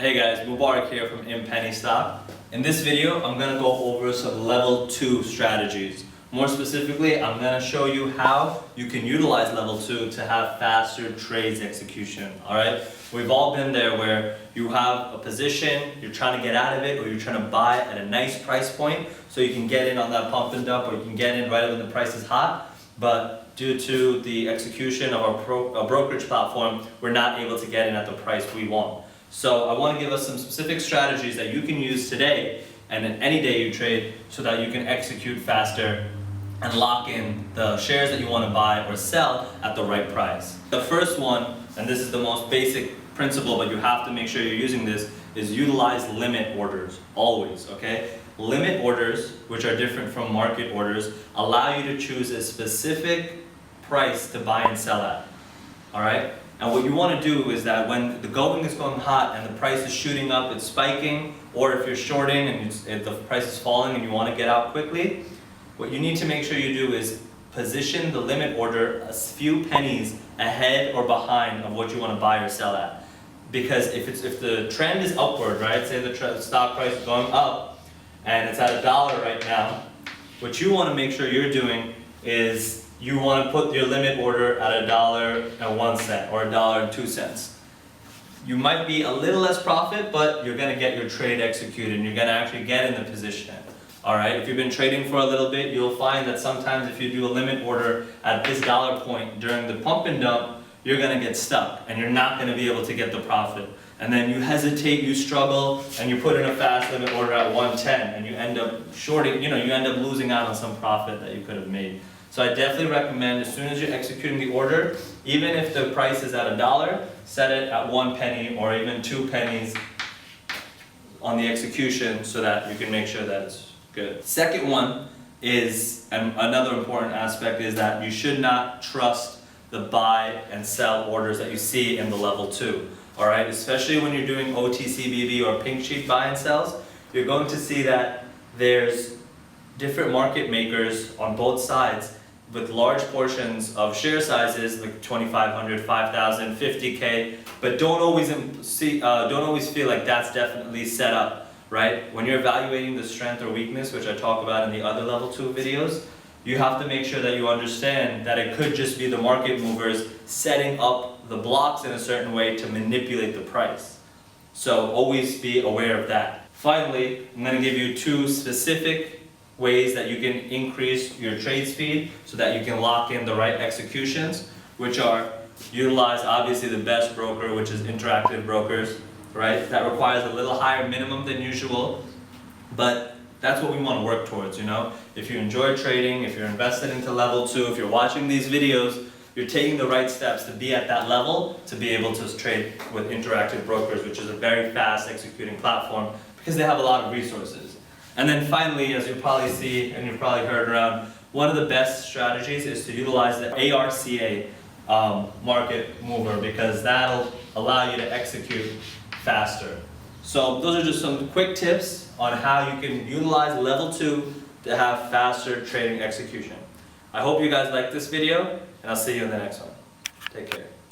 Hey guys, Mubarak here from Penny Stock. In this video, I'm going to go over some level 2 strategies. More specifically, I'm going to show you how you can utilize level 2 to have faster trades execution. Alright? We've all been there where you have a position, you're trying to get out of it, or you're trying to buy at a nice price point so you can get in on that pump and dump, or you can get in right when the price is hot. But due to the execution of our brokerage platform, we're not able to get in at the price we want. So I want to give us some specific strategies that you can use today and in any day you trade so that you can execute faster and lock in the shares that you want to buy or sell at the right price. The first one, and this is the most basic principle, but you have to make sure you're using this, is utilize limit orders, always, okay? Limit orders, which are different from market orders, allow you to choose a specific price to buy and sell at, all right? And what you want to do is that when the going is going hot and the price is shooting up, it's spiking, or if you're shorting and the price is falling and you want to get out quickly, what you need to make sure you do is position the limit order a few pennies ahead or behind of what you want to buy or sell at. Because if the trend is upward, right, say the stock price is going up and it's at $1 right now, what you want to make sure you're doing is you want to put your limit order at $1.01 or $1.02. You might be a little less profit, but you're going to get your trade executed and you're going to actually get in the position. Alright, if you've been trading for a little bit, you'll find that sometimes if you do a limit order at this dollar point during the pump and dump, you're going to get stuck and you're not going to be able to get the profit. And then you hesitate, you struggle, and you put in a fast limit order at 110 and you end up shorting, you end up losing out on some profit that you could have made. So I definitely recommend as soon as you're executing the order, even if the price is at $1, set it at 1 penny or even 2 pennies on the execution so that you can make sure that it's good. Second one is, and another important aspect is that you should not trust the buy and sell orders that you see in the level 2. Alright, especially when you're doing OTCBB or pink sheet buy and sells, you're going to see that there's different market makers on both sides with large portions of share sizes like 2,500, 5,000, 50K, but don't always feel like that's definitely set up, right? When you're evaluating the strength or weakness, which I talk about in the other level 2 videos, you have to make sure that you understand that it could just be the market movers setting up the blocks in a certain way to manipulate the price. So always be aware of that. Finally, I'm going to give you 2 specific ways that you can increase your trade speed so that you can lock in the right executions, which are utilize obviously the best broker, which is Interactive Brokers, right? That requires a little higher minimum than usual, but that's what we want to work towards, If you enjoy trading, if you're invested into level 2, if you're watching these videos, you're taking the right steps to be at that level to be able to trade with Interactive Brokers, which is a very fast executing platform because they have a lot of resources. And then finally, as you probably see and you've probably heard around, one of the best strategies is to utilize the ARCA market mover because that'll allow you to execute faster. So those are just some quick tips on how you can utilize level 2 to have faster trading execution. I hope you guys liked this video and I'll see you in the next one. Take care.